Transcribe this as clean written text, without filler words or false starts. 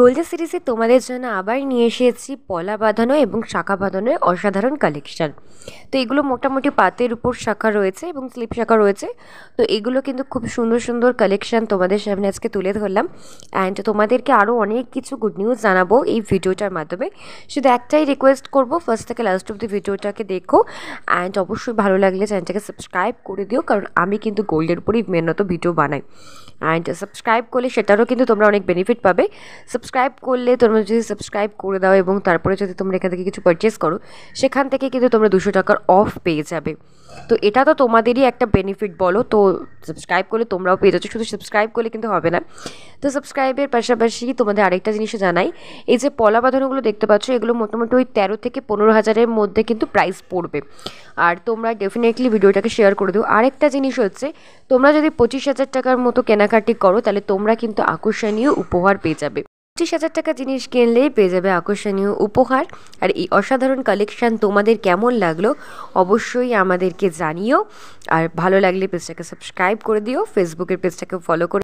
Golden সিরিজে তোমাদের জন্য আবার নিয়ে এসেছি পলা বাঁধানো এবং শাখা বাঁধানোর অসাধারণ কালেকশন। তো এগুলো মোটামুটি পাতের উপর শাখা রয়েছে এবং স্লিপ শাখা রয়েছে। তো এগুলো কিন্তু খুব সুন্দর সুন্দর কালেকশন তোমাদের সামনে আজকে তুলে ধরলাম। অ্যান্ড তোমাদেরকে আরও অনেক কিছু গুড নিউজ জানাবো এই ভিডিওটার মাধ্যমে। শুধু একটাই রিকোয়েস্ট করবো, ফার্স্ট থেকে লাস্ট অব্দি ভিডিওটাকে দেখো। অ্যান্ড অবশ্যই ভালো লাগলে চ্যানেলটাকে সাবস্ক্রাইব করে দিও, কারণ আমি কিন্তু গোল্ডের উপরেই মেনত ভিডিও বানাই। অ্যান্ড সাবস্ক্রাইব করলে সেটারও কিন্তু তোমরা অনেক বেনিফিট পাবে। সাবস্ক্রাইব করলে তোমরা যদি সাবস্ক্রাইব করে দাও এবং তারপরে যদি তোমরা এখান থেকে কিছু পারচেস করো, সেখান থেকে কিন্তু তোমরা 200 টাকার অফ পেয়ে যাবে। তো এটা তো তোমাদেরই একটা বেনিফিট বলো। তো সাবস্ক্রাইব করলে তোমরাও পেয়ে যাচ্ছ, শুধু সাবস্ক্রাইব করলে কিন্তু হবে না। তো সাবস্ক্রাইবের পাশাপাশি তোমাদের আরেকটা জিনিসও জানাই, এই যে পলা বাঁধানোগুলো দেখতে পাচ্ছ, এগুলো মোটামুটি ওই 13 থেকে 15,000-এর মধ্যে কিন্তু প্রাইস পড়বে। আর তোমরা ডেফিনেটলি ভিডিওটাকে শেয়ার করে দিও। আরেকটা জিনিস হচ্ছে, তোমরা যদি 25,000 টাকার মতো কেনাকাটি করো, তাহলে তোমরা কিন্তু আকর্ষণীয় উপহার পেয়ে যাবে। 25,000 টাকা জিনিস কিনলেই পেয়ে যাবে আকর্ষণীয় উপহার। আর এই অসাধারণ কালেকশান তোমাদের কেমন লাগলো অবশ্যই আমাদেরকে জানিও। আর ভালো লাগলে পেজটাকে সাবস্ক্রাইব করে দিও, ফেসবুকের পেজটাকে ফলো করে